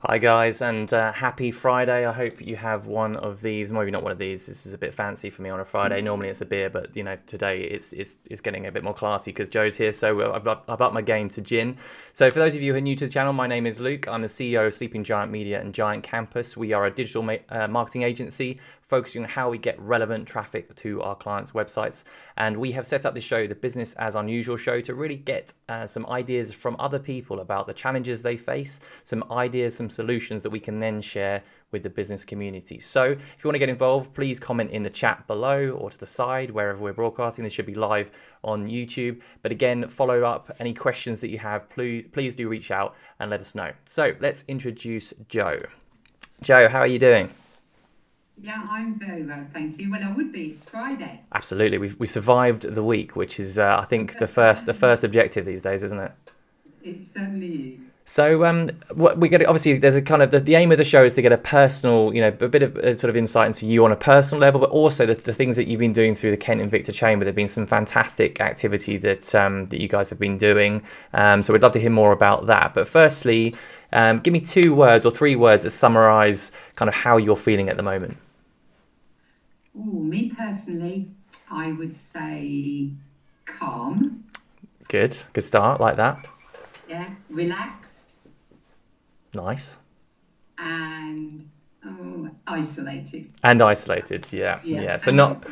Hi guys, and happy Friday. I hope you have one of these, maybe not one of these. This is a bit fancy for me on a Friday. Normally it's a beer, but you know, today it's getting a bit more classy because Joe's here, so I've upped my game to gin. So for those of you who are new to the channel, my name is Luke. I'm the CEO of Sleeping Giant Media and Giant Campus. We are a digital marketing agency focusing on how we get relevant traffic to our clients' websites. And we have set up this show, the Business as Unusual show, to really get some ideas from other people about the challenges they face, some ideas, some solutions that we can then share with the business community. So if you want to get involved, please comment in the chat below or to the side, wherever we're broadcasting. This should be live on YouTube. But again, follow up any questions that you have. Please do reach out and let us know. So let's introduce Joe. Joe, how are you doing? Yeah, I'm very well, thank you. Well, I would be. It's Friday. Absolutely, we survived the week, which is I think the first objective these days, isn't it? It certainly is. So what we get, obviously there's a kind of the aim of the show is to get a personal, you know, a bit of sort of insight into you on a personal level, but also the things that you've been doing through the Kent and Victor Chamber. There've been some fantastic activity that you guys have been doing. So we'd love to hear more about that. But firstly, give me 2 words or 3 words that summarise kind of how you're feeling at the moment. Me personally, I would say calm. Good start, like that. Yeah, relaxed. Nice. And isolated. And isolated, yeah. So not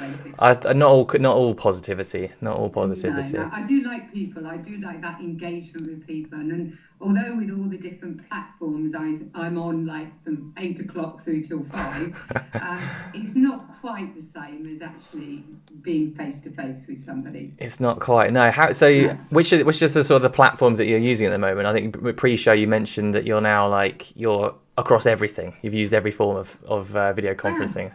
all positivity, not all positivity. No, I do like people. I do like that engagement with people. And although with all the different platforms I'm on, like from 8 o'clock through till 5, it's not quite the same as actually being face to face with somebody. It's not quite. No. How? So Yeah. which are the sort of the platforms that you're using at the moment? I think pre-show you mentioned that you're now you're across everything. You've used every form of video conferencing.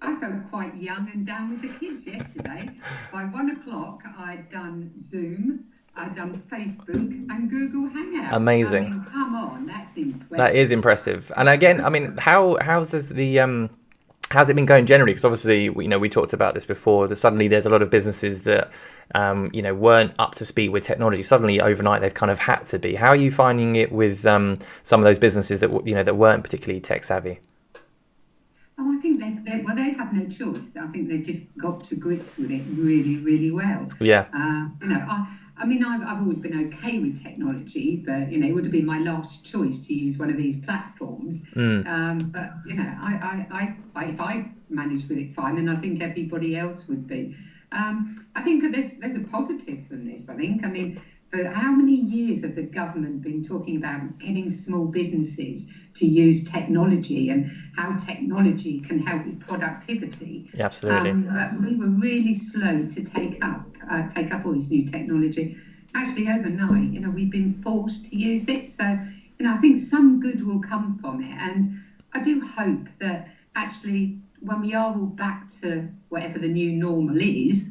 I felt quite young and down with the kids yesterday. By 1 o'clock, I'd done Zoom, I'd done Facebook and Google Hangouts. Amazing. I mean, come on, that's impressive. That is impressive. And again, I mean, how's it been going generally? Because obviously, we talked about this before. That suddenly there's a lot of businesses that weren't up to speed with technology. Suddenly, overnight, they've kind of had to be. How are you finding it with some of those businesses that that weren't particularly tech savvy? Oh, I think they have no choice. I think they've just got to grips with it really, really well. Yeah. I mean, I've always been okay with technology, but it would have been my last choice to use one of these platforms. But if I managed with it fine, and I think everybody else would be. I think there's a positive from this. I mean, for how many years have the government been talking about getting small businesses to use technology and how technology can help with productivity? Yeah, absolutely. But we were really slow to take up all this new technology. Actually, overnight, we've been forced to use it. So, I think some good will come from it. And I do hope that actually, when we are all back to whatever the new normal is,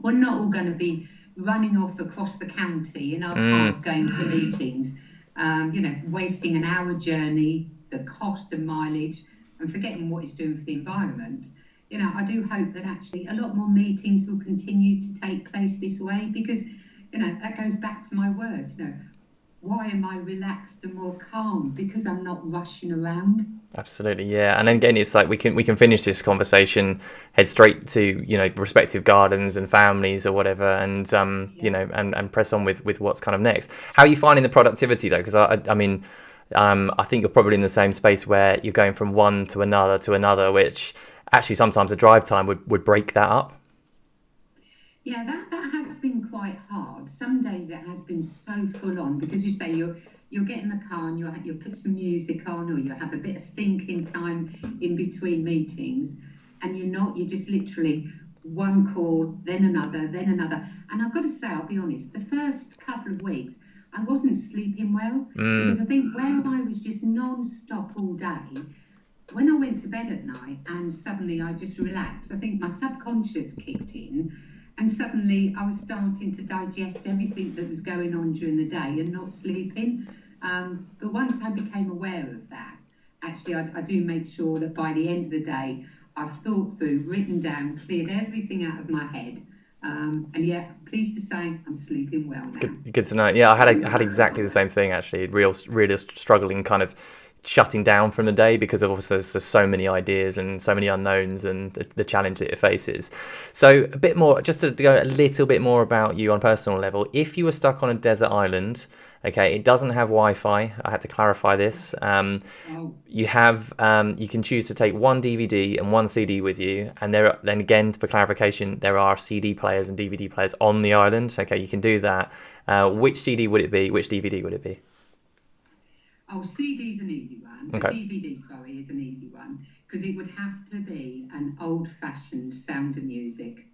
we're not all going to be running off across the county in our cars going to meetings, wasting an hour journey, the cost of mileage, and forgetting what it's doing for the environment. I do hope that actually a lot more meetings will continue to take place this way because, that goes back to my words, why am I relaxed and more calm? Because I'm not rushing around. Absolutely, yeah. And again, it's like we can finish this conversation, head straight to respective gardens and families or whatever, and and press on with what's kind of next. How are you finding the productivity though? Because I mean, I think you're probably in the same space where you're going from one to another, which actually sometimes the drive time would break that up. Yeah, that has been quite hard. Some days it has been so full on because you say you'll get in the car and you'll put some music on or you'll have a bit of thinking time in between meetings, and you're just literally one call, then another. And I've got to say, I'll be honest, the first couple of weeks I wasn't sleeping well because I think where I was just non-stop all day, when I went to bed at night and suddenly I just relaxed, I think my subconscious kicked in And suddenly I was starting to digest everything that was going on during the day and not sleeping. But once I became aware of that, actually, I do make sure that by the end of the day, I've thought through, written down, cleared everything out of my head. And yeah, pleased to say I'm sleeping well now. Good to know. Yeah, I had exactly the same thing actually. Really struggling kind of shutting down from the day because of obviously there's just so many ideas and so many unknowns and the challenge that it faces. So a bit more, just to go a little bit more about you on a personal level. If you were stuck on a desert island, okay, it doesn't have Wi-Fi. I had to clarify this. You have you can choose to take one DVD and one CD with you, and then again for clarification, there are CD players and DVD players on the island. Okay, you can do that. Which CD would it be? Which DVD would it be? Oh, CD's an easy one. Okay. DVD, sorry, is an easy one because it would have to be an old-fashioned Sound of Music.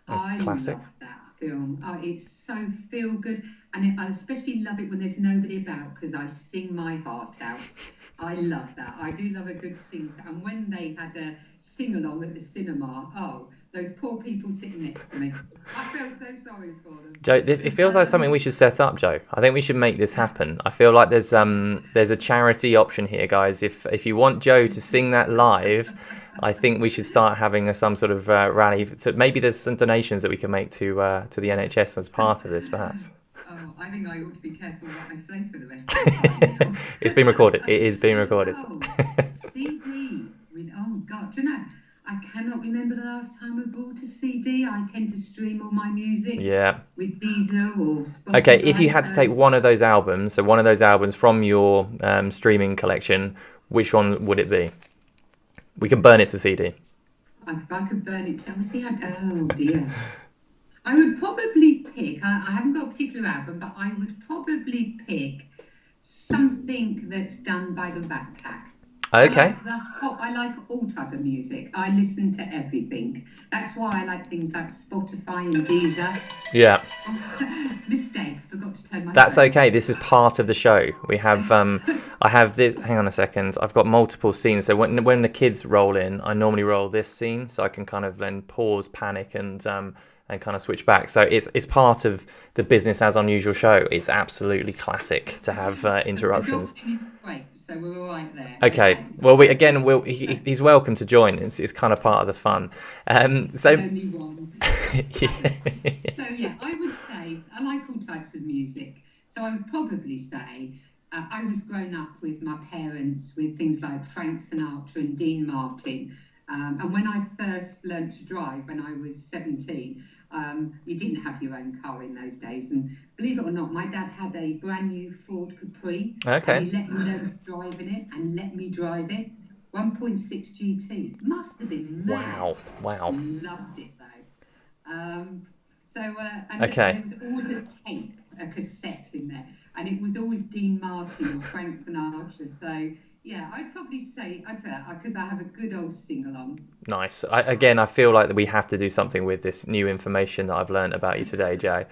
I Classic. love that film. Oh, it's so feel good, and I especially love it when there's nobody about because I sing my heart out. I love that. I do love a good sing. And when they had a sing-along at the cinema, oh, those poor people sitting next to me, I felt so sorry for them. Jo, it feels like something we should set up, Jo. I think we should make this happen. I feel like there's a charity option here, guys. If you want Jo to sing that live, I think we should start having some sort of rally. So maybe there's some donations that we can make to the NHS as part of this, perhaps. Oh, I think I ought to be careful what I say for the rest of the time. It's been recorded. It is being recorded. Oh, CD. Oh, God. Do you know, I cannot remember the last time I bought a CD. I tend to stream all my music with Deezer or Spotify. Okay, if you had to take one of those albums, so one of those albums from your streaming collection, which one would it be? We can burn it to CD. If I could burn it to CD, oh dear. I would probably pick, I haven't got a particular album, but I would probably pick something that's done by the Rat Pack. Okay. I like all type of music. I listen to everything. That's why I like things like Spotify and Deezer. Yeah. Mistake. Forgot to turn my. That's okay. This is part of the show. We have. I have this. Hang on a second. I've got multiple scenes. So when the kids roll in, I normally roll this scene, so I can kind of then pause, panic, and kind of switch back. So it's part of the business as unusual show. It's absolutely classic to have interruptions. So we're all right there. Okay. Well, he's welcome to join. It's kind of part of the fun. So. Only one. Yeah. So yeah, I would say I like all types of music. So I would probably say I was grown up with my parents with things like Frank Sinatra and Dean Martin. And when I first learned to drive when I was 17, you didn't have your own car in those days. And believe it or not, my dad had a brand new Ford Capri. Okay. And he let me learn to drive in it and let me drive it. 1.6 GT. Must have been mad. Wow. Loved it though. And okay. there was always a tape, a cassette in there. And it was always Dean Martin or Frank Sinatra. So yeah, I'd say that because I have a good old sing-along. Nice. I feel like that we have to do something with this new information that I've learned about you today, Jo.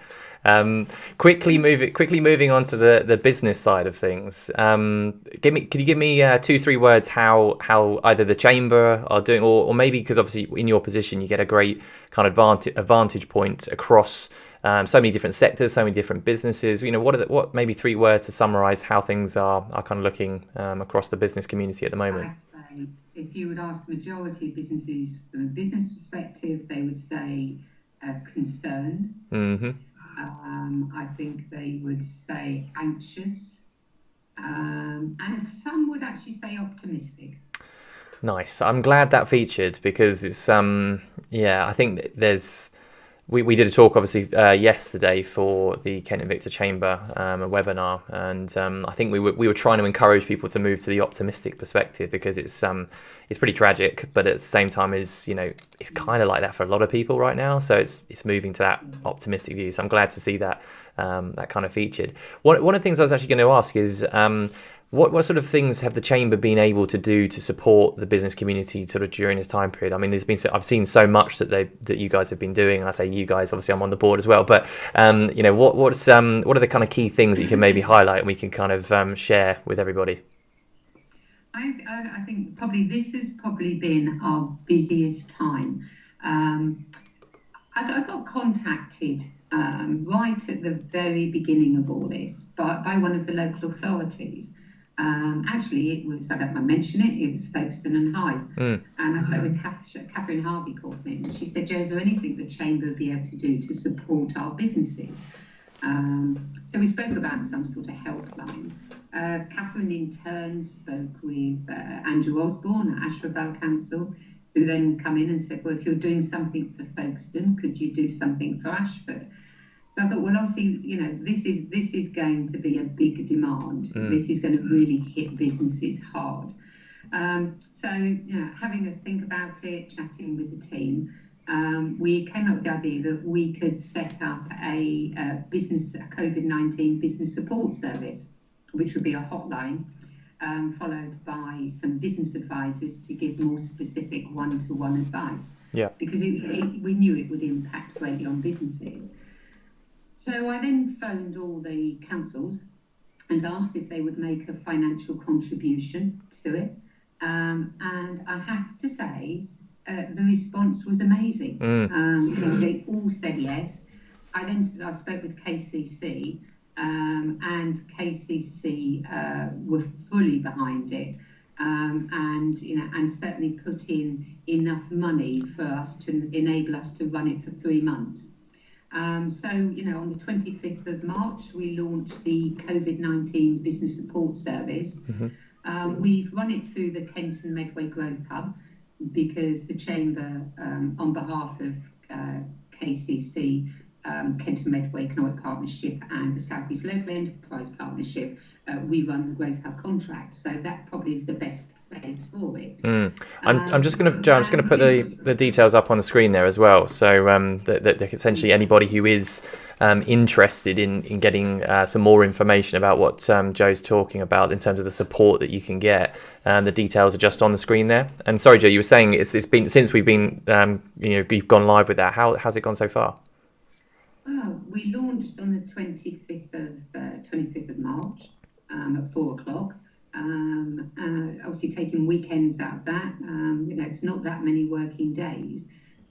Quickly moving on to the business side of things. Could you give me 2-3 words how either the chamber are doing, or maybe because obviously in your position you get a great kind of advantage point across so many different sectors, so many different businesses. You know, what maybe 3 words to summarise how things are kind of looking across the business community at the moment? I'd say if you would ask the majority of businesses from a business perspective, they would say concerned. Mm-hmm. I think they would say anxious, and some would actually say optimistic. Nice. I'm glad that featured because it's I think there's. We did a talk obviously yesterday for the Kent and Victor Chamber, a webinar, and I think we were trying to encourage people to move to the optimistic perspective because it's pretty tragic, but at the same time it's kind of like that for a lot of people right now. So it's moving to that optimistic view. So I'm glad to see that that kind of featured. One of the things I was actually going to ask is. What sort of things have the chamber been able to do to support the business community sort of during this time period? I mean, I've seen so much that you guys have been doing, and I say you guys, obviously I'm on the board as well. But what are the kind of key things that you can maybe highlight and we can kind of share with everybody? I think this has probably been our busiest time. I got contacted right at the very beginning of all this by one of the local authorities. Actually, it was, I don't want to mention it, it was Folkestone and Hythe. And I spoke with Catherine Harvey called me, and she said, Jo, is there anything the Chamber would be able to do to support our businesses? So we spoke about some sort of helpline. Catherine in turn spoke with Andrew Osborne at Ashford Council, who then come in and said, well, if you're doing something for Folkestone, could you do something for Ashford? So I thought, well, obviously, this is going to be a big demand. This is going to really hit businesses hard. So, having a think about it, chatting with the team, we came up with the idea that we could set up a COVID-19 business support service, which would be a hotline, followed by some business advisors to give more specific one-to-one advice. Yeah. Because we knew it would impact greatly on businesses. So I then phoned all the councils and asked if they would make a financial contribution to it. And I have to say, the response was amazing. They all said yes. I spoke with KCC, and KCC were fully behind it, and certainly put in enough money for us to enable us to run it for 3 months. So, on the 25th of March, we launched the COVID-19 Business Support Service. We've run it through the Kent Medway Growth Hub because the Chamber, on behalf of KCC, Kent Medway Economic Partnership and the South East Local Enterprise Partnership, we run the Growth Hub contract. So that probably is the best place for it. I'm just going to put the details up on the screen there as well. So that essentially anybody who is interested in getting some more information about what Jo's talking about in terms of the support that you can get, the details are just on the screen there. And sorry, Jo, you were saying it's been since we've been you've gone live with that. How's it gone so far? Well, we launched on the 25th of March at 4 o'clock. Obviously taking weekends out of that, it's not that many working days,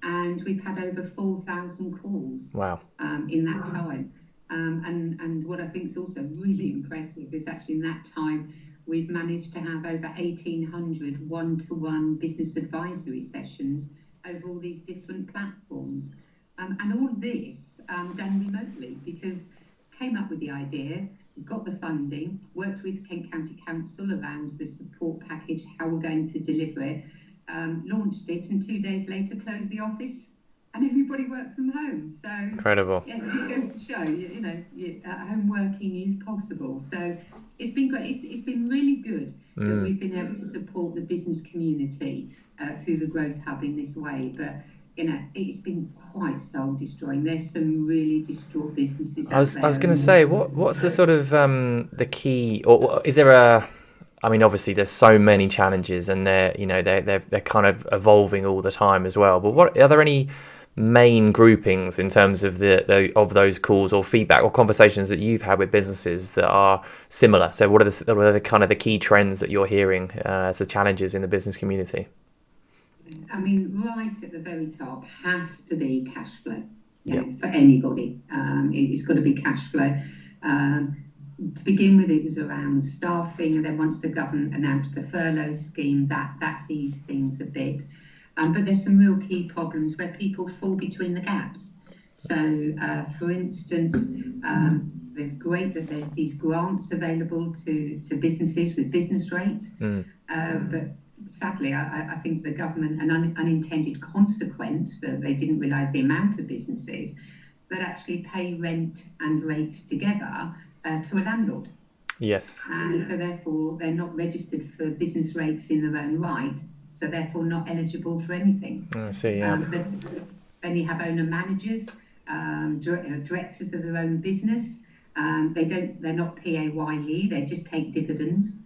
and we've had over 4,000 calls. Wow. In that time, and what I think is also really impressive is actually in that time we've managed to have over 1,800 one-to-one business advisory sessions over all these different platforms, and all of this done remotely, because came up with the idea, got the funding, worked with Kent County Council around the support package, how we're going to deliver it, launched it, and 2 days later closed the office and everybody worked from home. So incredible. Yeah, it just goes to show, home working is possible. So it's been great. It's been really good that we've been able to support the business community through the Growth Hub in this way. But it's been quite soul destroying. There's some really distraught businesses. I was going to say, what's the sort of the key, or is there a? I mean, obviously, there's so many challenges, and they're kind of evolving all the time as well. But what are there any main groupings in terms of of those calls or feedback or conversations that you've had with businesses that are similar? So, what are the kind of the key trends that you're hearing as the challenges in the business community? I mean, right at the very top has to be cash flow. For anybody, it's got to be cash flow. To begin with, it was around staffing, and then once the government announced the furlough scheme, that's eased things a bit. But there's some real key problems where people fall between the gaps. So, for instance, they're great that there's these grants available to businesses with business rates, but sadly, I think the government, an unintended consequence, they didn't realise the amount of businesses that actually pay rent and rates together to a landlord. Yes. And so therefore, they're not registered for business rates in their own right, so therefore not eligible for anything. I see, yeah. Then you have owner-managers, directors of their own business. They're not PAYE, they just take dividends.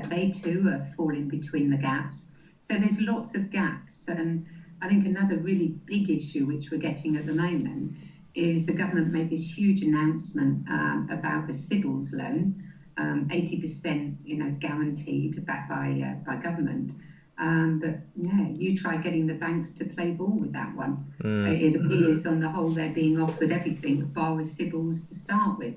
They too are falling between the gaps. So there's lots of gaps. And I think another really big issue which we're getting at the moment is the government made this huge announcement about the CBILS loan, 80% guaranteed back by government. But yeah, you try getting the banks to play ball with that one. It appears on the whole they're being offered everything bar with Sybil's to start with.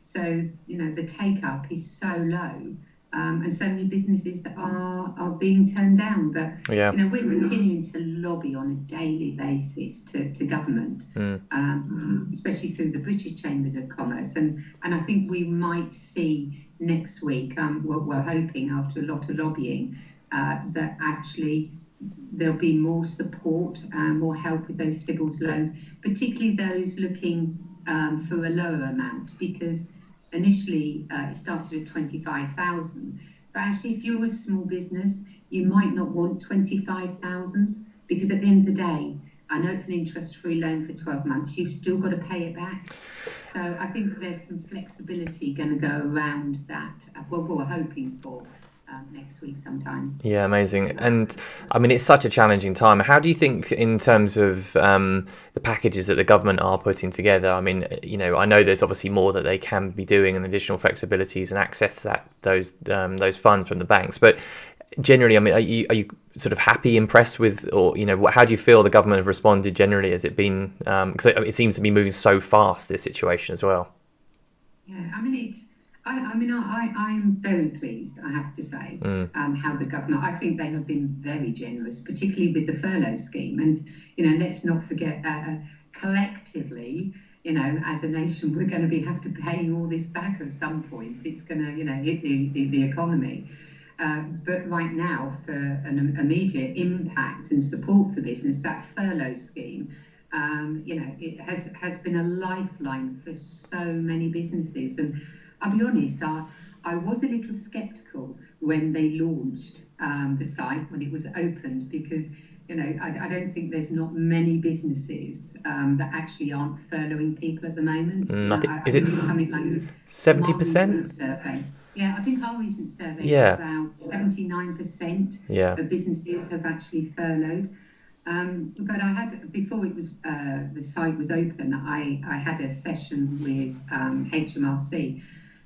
So, the take-up is so low, and so many businesses are being turned down. But, Yeah. we're continuing to lobby on a daily basis to government, especially through the British Chambers of Commerce. And I think we might see next week, we're hoping after a lot of lobbying, that actually there'll be more support, more help with those Sybil's loans, particularly those looking for a lower amount, because initially it started at 25,000. But actually, if you're a small business, you might not want 25,000, because at the end of the day, I know it's an interest-free loan for 12 months, you've still got to pay it back. So I think there's some flexibility going to go around that. Well, we're hoping for next week sometime. Yeah, amazing. And I mean, it's such a challenging time. How do you think, in terms of the packages that the government are putting together? I mean, I know there's obviously more that they can be doing, and additional flexibilities and access to those funds from the banks. But generally, I mean, are you sort of happy, impressed with, or how do you feel the government have responded generally? Has it been because it seems to be moving so fast, this situation as well? Yeah, I mean, I am very pleased, I have to say, how the government, I think they have been very generous, particularly with the furlough scheme. And, let's not forget, collectively, as a nation, we're going to have to pay all this back at some point. It's going to, hit the economy. But right now, for an immediate impact and support for business, that furlough scheme, it has been a lifeline for so many businesses. And I'll be honest, I was a little sceptical when they launched the site, when it was opened, because I don't think there's not many businesses that actually aren't furloughing people at the moment. I think it's something like 70%. Yeah, I think our recent survey is about 79% of businesses have actually furloughed. But I had, before it was the site was open, I had a session with HMRC,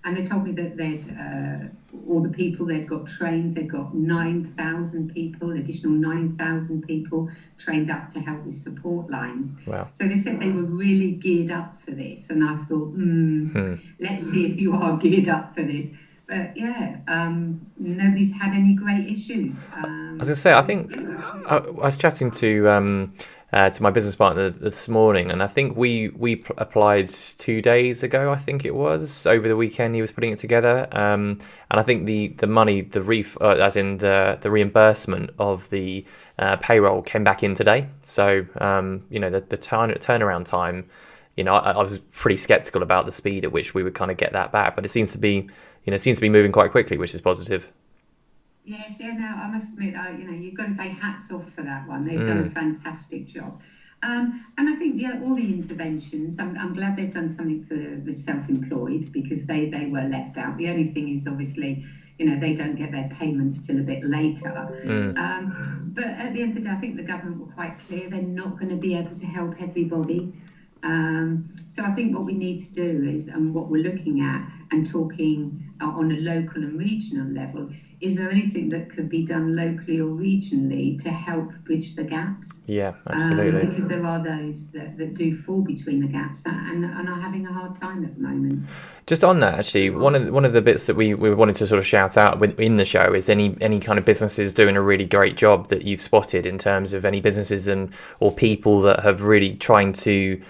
and they told me that all the people they'd got trained, they'd got 9,000 people, additional 9,000 people trained up to help with support lines. Wow. So they said they were really geared up for this, and I thought, let's see if you are geared up for this. But yeah, nobody's had any great issues. I was going to say, I think I was chatting to my business partner this morning, and I think we applied 2 days ago. I think it was over the weekend. He was putting it together, and I think the money, as in the reimbursement of the payroll came back in today. So the turnaround time. I was pretty skeptical about the speed at which we would kind of get that back, but it seems to be moving quite quickly, which is positive. Yes, yeah, no, I must admit, you've got to say hats off for that one. They've done a fantastic job. And I think, all the interventions, I'm glad they've done something for the self-employed, because they were left out. The only thing is, obviously, they don't get their payments till a bit later. But at the end of the day, I think the government were quite clear they're not going to be able to help everybody. So I think what we need to do is, and what we're looking at and talking on a local and regional level, is there anything that could be done locally or regionally to help bridge the gaps? Yeah, absolutely. Because there are those that do fall between the gaps and are having a hard time at the moment. Just on that, actually, one of the bits that we wanted to sort of shout out in the show is any kind of businesses doing a really great job that you've spotted, in terms of any businesses or people that have really trying to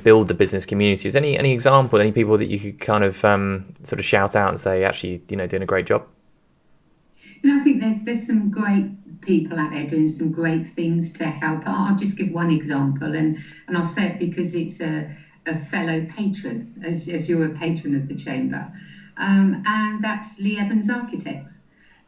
build the business community. Is any example, any people that you could kind of sort of shout out and say, actually, doing a great job? I think there's some great people out there doing some great things to help. I'll just give one example, and I'll say it because it's a fellow patron, as you're a patron of the Chamber, and that's Lee Evans Architects.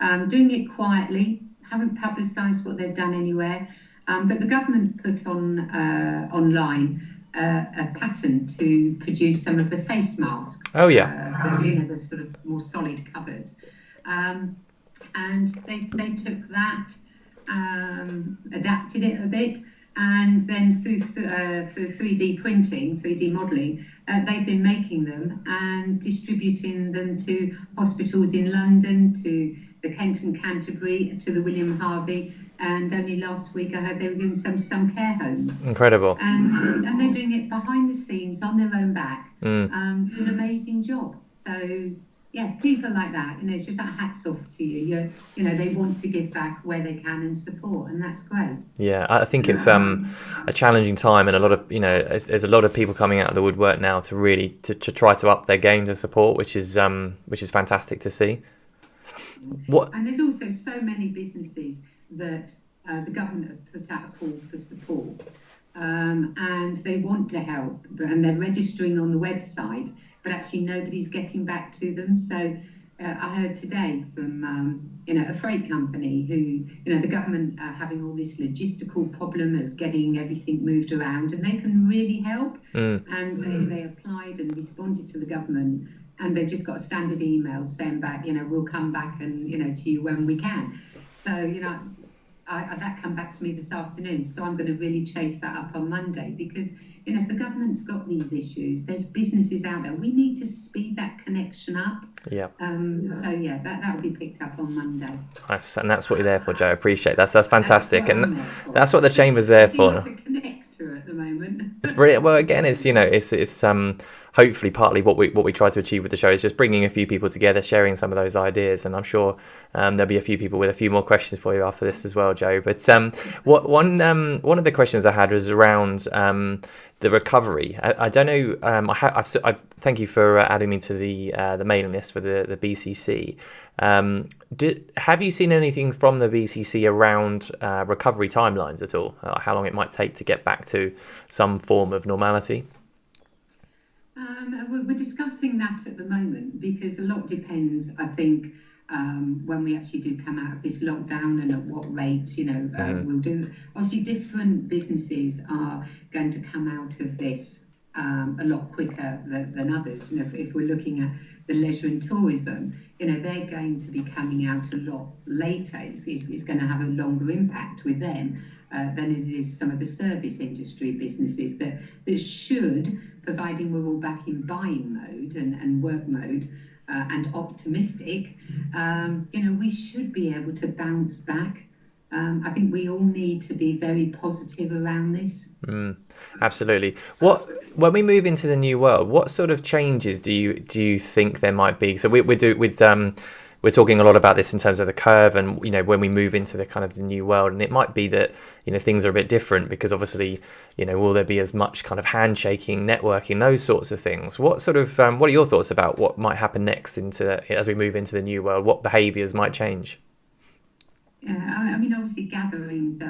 Doing it quietly, haven't publicised what they've done anywhere, but the government put online a pattern to produce some of the face masks. Oh yeah. The sort of more solid covers. And they took that, adapted it a bit, And then through 3D printing, 3D modelling, they've been making them and distributing them to hospitals in London, to the Kent and Canterbury, to the William Harvey, and only last week I heard they were doing some care homes. Incredible. And they're doing it behind the scenes on their own back, doing an amazing job. So yeah, people like that, it's just like hats off to you. They want to give back where they can and support, and that's great. Yeah, I think it's a challenging time, and a lot of there's a lot of people coming out of the woodwork now to really to try to up their game to support, which is fantastic to see. And there's also so many businesses that the government have put out a call for support, and they want to help, and they're registering on the website, but actually nobody's getting back to them. So I heard today from a freight company who the government are having all this logistical problem of getting everything moved around, and they can really help. And they applied and responded to the government, and they just got a standard email saying back, we'll come back and to you when we can. So that come back to me this afternoon, so I'm going to really chase that up on Monday, because if the government's got these issues, there's businesses out there. We need to speed that connection up. Yeah. So yeah, that will be picked up on Monday. Nice, and that's what you're there for, Jo. I appreciate that. That's fantastic, and that's what the chamber's there for. Like a connector at the moment. It's brilliant. Well, again, it's hopefully partly what we try to achieve with the show is just bringing a few people together, sharing some of those ideas, and I'm sure there'll be a few people with a few more questions for you after this as well, Jo. But one of the questions I had was around the recovery. I don't know. I thank you for adding me to the mailing list for the BCC. Have you seen anything from the BCC around recovery timelines at all? How long it might take to get back to some form of normality? We're discussing that at the moment, because a lot depends, I think, when we actually do come out of this lockdown and at what rate, we'll do. Obviously, different businesses are going to come out of this a lot quicker than others. If we're looking at the leisure and tourism, they're going to be coming out a lot later. It's going to have a longer impact with them than it is some of the service industry businesses that should, providing we're all back in buying mode and work mode and optimistic, we should be able to bounce back. I think we all need to be very positive around this. Absolutely. When we move into the new world, what sort of changes do you think there might be? So we're talking a lot about this in terms of the curve, and when we move into the kind of the new world, and it might be that things are a bit different, because obviously will there be as much kind of handshaking, networking, those sorts of things? What are your thoughts about what might happen next as we move into the new world? What behaviours might change? I mean, obviously gatherings,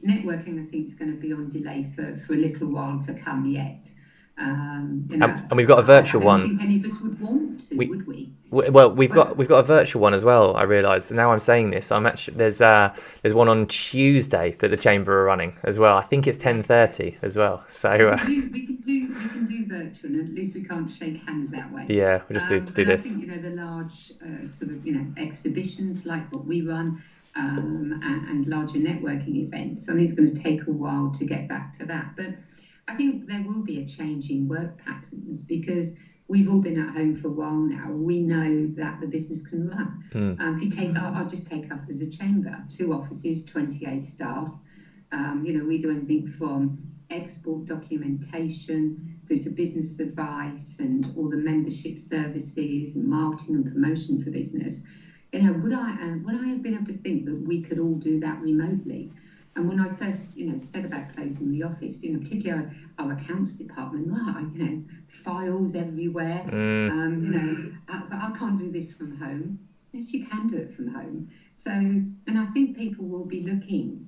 networking I think is going to be on delay for a little while to come yet. And we've got a virtual one. I don't think any of us would want to, would we? Well, we've got a virtual one as well. I realised now I'm saying this. There's one on Tuesday that the chamber are running as well. I think it's 10:30 as well. So we can do virtual, and at least we can't shake hands that way. Yeah, we'll just do this. I think the large sort of exhibitions like what we run. And larger networking events. I think it's going to take a while to get back to that. But I think there will be a change in work patterns, because we've all been at home for a while now. We know that the business can run. If you take, I'll just take us as a chamber, 2 offices, 28 staff. We do anything from export documentation through to business advice and all the membership services and marketing and promotion for business. Would I have been able to think that we could all do that remotely? And when I first, said about closing the office, particularly our accounts department, files everywhere, but I can't do this from home. Yes, you can do it from home. So, and I think people will be looking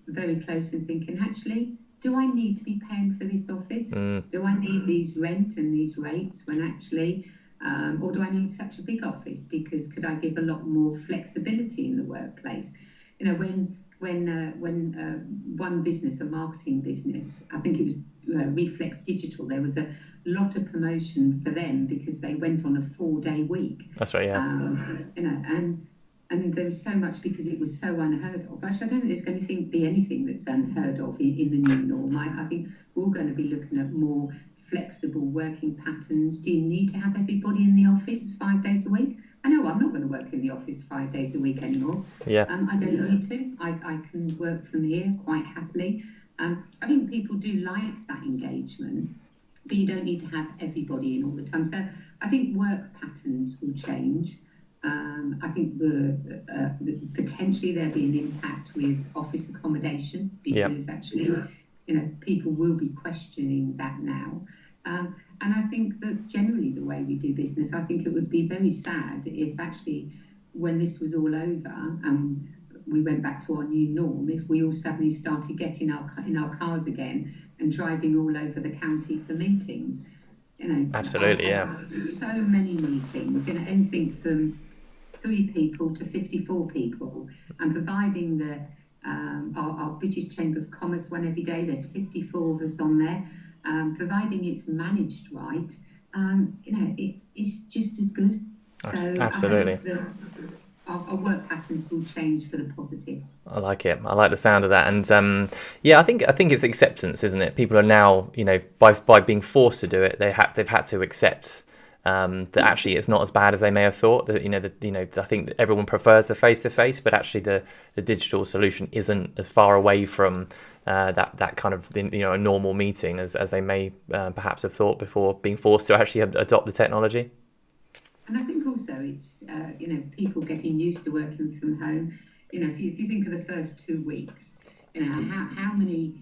very close and thinking, actually, do I need to be paying for this office? Do I need these rent and these rates when actually... or do I need such a big office? Because could I give a lot more flexibility in the workplace? When one business, a marketing business, I think it was Reflex Digital, there was a lot of promotion for them because they went on a 4-day week. That's right, yeah. and there was so much because it was so unheard of. Actually, I don't think there's going to be anything that's unheard of in the new norm. I think we're going to be looking at more flexible working patterns. Do you need to have everybody in the office 5 days a week? I know I'm not going to work in the office 5 days a week anymore. Yeah. I don't need to. I can work from here quite happily. I think people do like that engagement, but you don't need to have everybody in all the time. So I think work patterns will change. I think potentially there'll be an impact with office accommodation, because actually, people will be questioning that now. And I think that generally the way we do business, I think it would be very sad if actually, when this was all over and we went back to our new norm, if we all suddenly started getting in our cars again and driving all over the county for meetings. Absolutely, so many meetings, anything from 3 people to 54 people, and providing the our British Chamber of Commerce one every day, there's 54 of us on there, providing it's managed right, it's just as good. So absolutely. I hope that our work patterns will change for the positive. I like it. I like the sound of that, and I think it's acceptance, isn't it? People are now, by being forced to do it, they've had to accept that actually it's not as bad as they may have thought. That I think that everyone prefers the face-to-face, but actually the digital solution isn't as far away from that kind of a normal meeting as they may perhaps have thought before being forced to actually adopt the technology. And I think also it's people getting used to working from home. If you think of the first 2 weeks, how many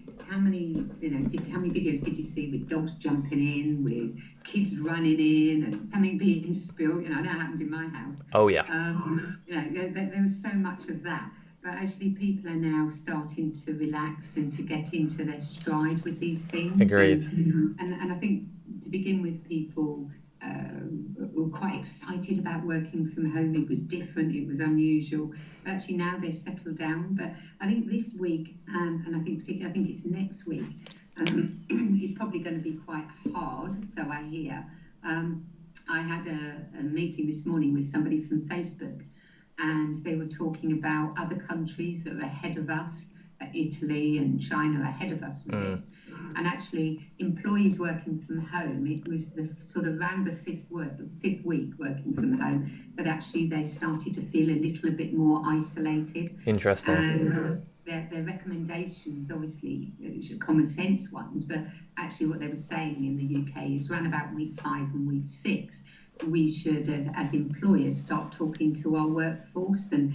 videos did you see with dogs jumping in, with kids running in, and something being spilled? That happened in my house. Oh yeah. There was so much of that. But actually, people are now starting to relax and to get into their stride with these things. Agreed. And I think to begin with, people were quite excited about working from home. It was different, it was unusual. But actually now they're settled down. But I think this week, and I think it's next week, is probably going to be quite hard. So I hear. I had a meeting this morning with somebody from Facebook, and they were talking about other countries that are ahead of us. Italy and China ahead of us with this, and actually employees working from home, it was the sort of around the fifth week working from home that actually they started to feel a little bit more isolated. Interesting. And their recommendations, obviously common sense ones, but actually what they were saying in the UK is around about week 5 and week 6 we should, as employers, start talking to our workforce and,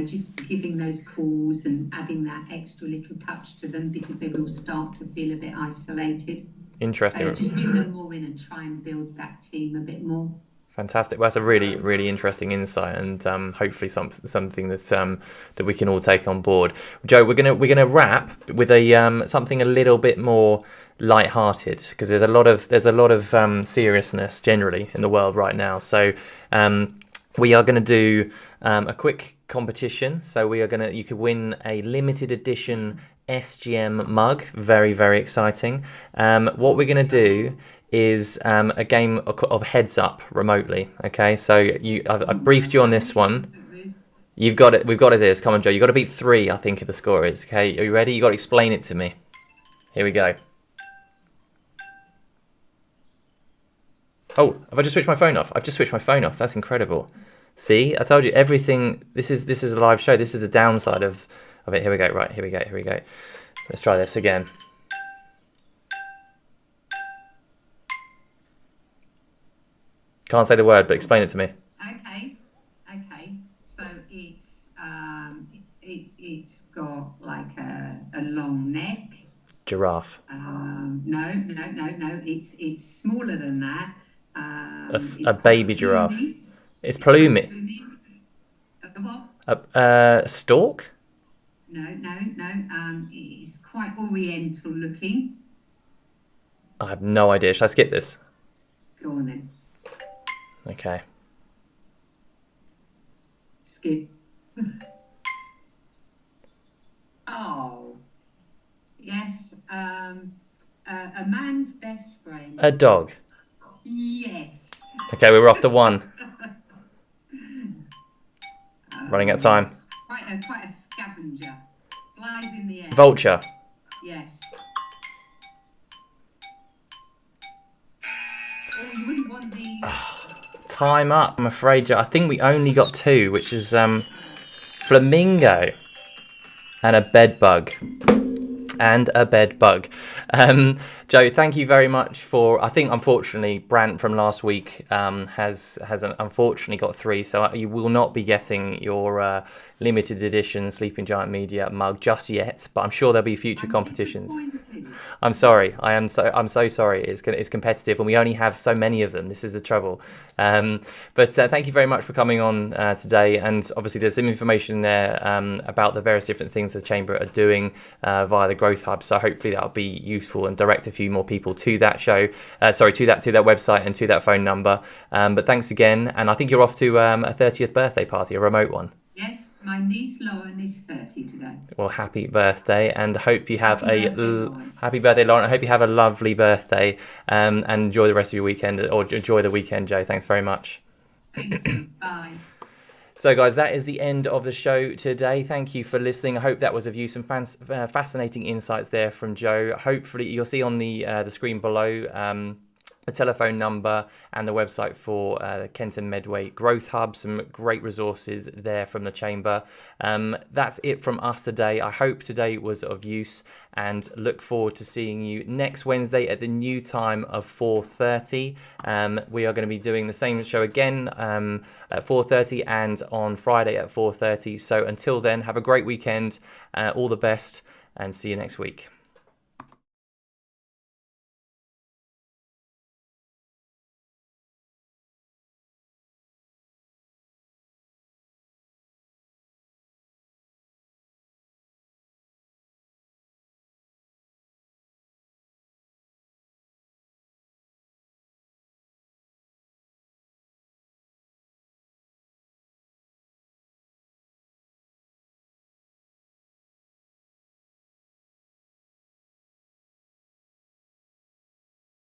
just giving those calls and adding that extra little touch to them, because they will start to feel a bit isolated. Interesting. Just bring them more in and try and build that team a bit more. Fantastic. Well, that's a really, really interesting insight, and hopefully something that we can all take on board. Jo, we're gonna wrap with a something a little bit more light-hearted, because there's a lot of seriousness generally in the world right now. So we are going to do a quick competition. So you could win a limited edition SGM mug. Very, very exciting. What we're going to do is a game of heads up remotely. Okay, so I briefed you on this one. You've got it. We've got it. This. Come on, Jo. You've got to beat 3. I think the score is. Okay, are you ready? You got to explain it to me. Here we go. Oh, have I just switched my phone off? I've just switched my phone off. That's incredible. See, I told you everything. This is a live show. This is the downside of it. Here we go. Right, here we go. Let's try this again. Can't say the word, but explain it to me. Okay. So it's got like a long neck. Giraffe. No. It's smaller than that. A baby giraffe. Plumey. It's plumey. What? A stork? No. It's quite oriental looking. I have no idea. Should I skip this? Go on then. Okay. Skip. Oh. Yes. A man's best friend. A dog. Yes. Okay, we were off to 1. Running out of time. Quite a scavenger. Flies in the air. Vulture. Yes. Oh, you wouldn't want the... Time up. I'm afraid, Joe. I think we only got 2, which is flamingo and a bed bug. Joe, thank you very much for. I think unfortunately Brant from last week has unfortunately got 3, so you will not be getting your limited edition Sleeping Giant Media mug just yet. But I'm sure there'll be future competitions. I'm sorry. I'm so sorry. It's competitive, and we only have so many of them. This is the trouble. But thank you very much for coming on today. And obviously, there's some information there about the various different things the Chamber are doing via the Growth Hub. So hopefully that'll be useful and direct a few more people to that show. To that website and to that phone number. But thanks again. And I think you're off to a 30th birthday party, a remote one. Yes. My niece Lauren is 30 today. Well, happy birthday, and hope you have happy birthday, Lauren. I hope you have a lovely birthday, and enjoy the rest of your weekend, or enjoy the weekend, Joe. Thanks very much. Thank you. Bye. So, guys, that is the end of the show today. Thank you for listening. I hope that was of use. Some fascinating insights there from Joe. Hopefully, you'll see on the screen below. The telephone number and the website for the Kent Medway Growth Hub. Some great resources there from the Chamber. That's it from us today. I hope today was of use, and look forward to seeing you next Wednesday at the new time of 4:30. We are going to be doing the same show again at 4:30 and on Friday at 4:30. So until then, have a great weekend. All the best, and see you next week.